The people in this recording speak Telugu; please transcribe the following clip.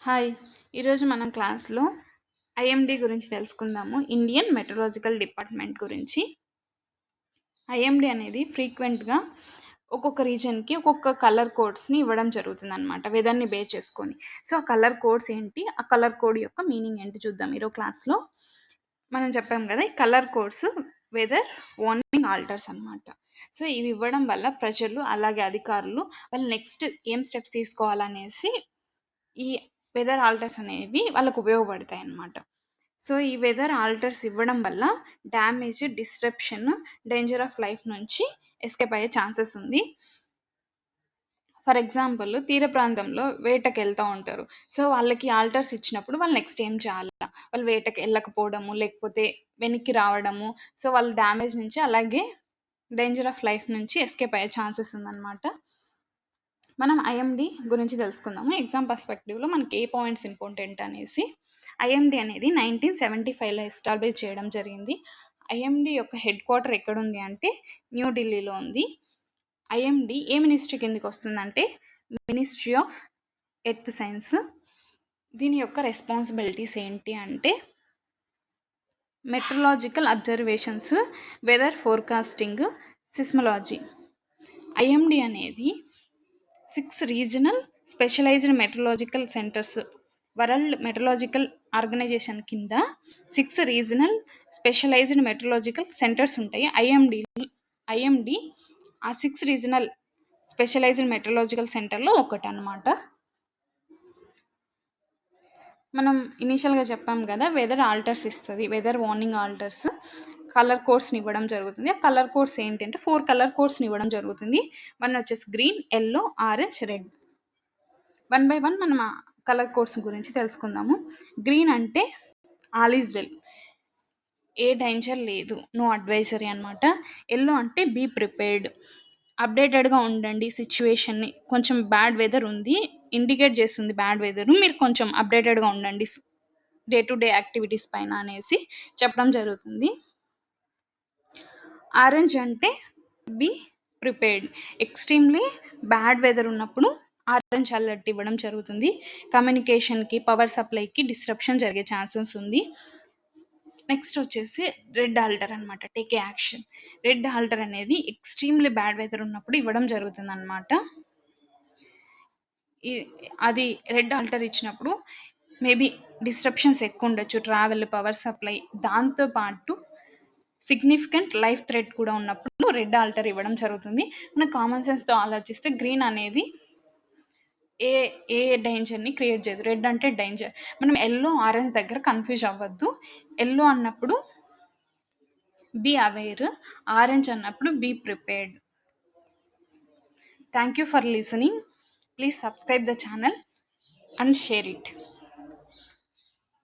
హాయ్! ఈరోజు మనం క్లాస్‌లో ఐఎండీ గురించి తెలుసుకుందాము. ఇండియన్ మెటరలాజికల్ డిపార్ట్‌మెంట్ గురించి. ఐఎండీ అనేది ఫ్రీక్వెంట్‌గా ఒక్కొక్క రీజియన్‌కి ఒక్కొక్క కలర్ కోడ్స్‌ని ఇవ్వడం జరుగుతుందనమాట. వెదర్‌ని బేస్ చేసుకొని. సో, ఆ కలర్ కోడ్స్ ఏంటి? ఆ కలర్ కోడ్ యొక్క మీనింగ్ ఏంటి చూద్దాం ఈరోజు క్లాస్‌లో. మనం చెప్పాం కదా! ఈ colour codes weather warning alerts అనమాట. సో, ఇవి ఇవ్వడం వల్ల ప్రజలు, అలాగే అధికారులు వాళ్ళు నెక్స్ట్ ఏం స్టెప్స్ తీసుకోవాలనేసి ఈ వెదర్ ఆల్టర్స్ అనేవి వాళ్ళకు ఉపయోగపడతాయన్నమాట. సో, ఈ వెదర్ ఆల్టర్స్ ఇవ్వడం వల్ల damage, disruption, danger of life నుంచి ఎస్కేప్ అయ్యే ఛాన్సెస్ ఉంది. ఫర్ ఎగ్జాంపుల్ తీర ప్రాంతంలో వేటకెళ్తా ఉంటారు. సో, వాళ్ళకి ఆల్టర్స్ ఇచ్చినప్పుడు వాళ్ళు నెక్స్ట్ ఏం చేయాలా? వాళ్ళు వేటకి ఎళ్ళకపోవడము, లేకపోతే వెనక్కి రావడము. సో, వాళ్ళు డ్యామేజ్ నుంచి అలాగే డేంజర్ ఆఫ్ లైఫ్ నుంచి ఎస్కేప్ అయ్యే ఛాన్సెస్ ఉందన్నమాట. మనం ఐఎండీ గురించి తెలుసుకుందాము. ఎగ్జామ్ పర్స్పెక్టివ్‌లో మనకి ఏ పాయింట్స్ ఇంపార్టెంట్ అనేసి. ఐఎండీ అనేది 1975లో ఎస్టాబ్లిష్ చేయడం జరిగింది. ఐఎండీ యొక్క హెడ్ క్వార్టర్ ఎక్కడుంది అంటే న్యూఢిల్లీలో ఉంది. ఐఎండీ ఏ మినిస్ట్రీ కిందకి వస్తుందంటే మినిస్ట్రీ ఆఫ్ ఎర్త్ సైన్స్. దీని యొక్క రెస్పాన్సిబిలిటీస్ ఏంటి అంటే meteorological observations, weather forecasting, seismology. IMD అనేది 6 regional specialised meteorological centres world meteorological organisation కింద 6 రీజనల్ స్పెషలైజ్డ్ మెట్రలాజికల్ సెంటర్స్ ఉంటాయి. ఐఎండి ఆ 6 రీజనల్ స్పెషలైజ్డ్ మెట్రలాజికల్ సెంటర్లో ఒకటనమాట. మనం ఇనీషియల్గా చెప్పాం కదా, వెదర్ ఆల్టర్స్ ఇస్తుంది, వెదర్ వార్నింగ్ ఆల్టర్స్ కలర్ కోడ్స్ని ఇవ్వడం జరుగుతుంది. ఆ కలర్ కోడ్స్ ఏంటంటే 4 కలర్ కోడ్స్ని ఇవ్వడం జరుగుతుంది. వన్ వచ్చేసి green, yellow, orange, red. One by one మనం ఆ కలర్ కోడ్స్ గురించి తెలుసుకుందాము. గ్రీన్ అంటే all is well, A danger లేదు, నో అడ్వైజరీ అనమాట. ఎల్లో అంటే బీ ప్రిపేర్డ్, అప్డేటెడ్గా ఉండండి సిచ్యువేషన్ని, కొంచెం బ్యాడ్ వెదర్ ఉంది, ఇండికేట్ చేస్తుంది బ్యాడ్ వెదర్, మీరు కొంచెం అప్డేటెడ్గా ఉండండి డే టు డే యాక్టివిటీస్ పైన అనేసి చెప్పడం జరుగుతుంది. ఆరెంజ్ అంటే be prepared, extremely bad weather ఉన్నప్పుడు ఆరెంజ్ అలర్ట్ ఇవ్వడం జరుగుతుంది. కమ్యూనికేషన్కి, పవర్ సప్లైకి డిస్రప్షన్ జరిగే ఛాన్సెస్ ఉంది. నెక్స్ట్ వచ్చేసి రెడ్ ఆల్టర్ అనమాట, టేక్ యాక్షన్. రెడ్ ఆల్టర్ అనేది ఎక్స్ట్రీమ్లీ బ్యాడ్ వెదర్ ఉన్నప్పుడు ఇవ్వడం జరుగుతుంది అనమాట. అది రెడ్ ఆల్టర్ ఇచ్చినప్పుడు మేబీ డిస్రప్షన్స్ ఎక్కువ ఉండొచ్చు, ట్రావెల్, పవర్ సప్లై, దాంతోపాటు సిగ్నిఫికెంట్ లైఫ్ థ్రెట్ కూడా ఉన్నప్పుడు రెడ్ ఆల్టర్ ఇవ్వడం జరుగుతుంది. మన కామన్ సెన్స్తో ఆలోచిస్తే గ్రీన్ అనేది ఏ ఏ డేంజర్ని క్రియేట్ చేయదు. రెడ్ అంటే డేంజర్. మనం ఎల్లో, ఆరెంజ్ దగ్గర కన్ఫ్యూజ్ అవ్వద్దు. ఎల్లో అన్నప్పుడు బీ అవేర్, ఆరెంజ్ అన్నప్పుడు be prepared. Thank you for listening. Please subscribe the channel and share it.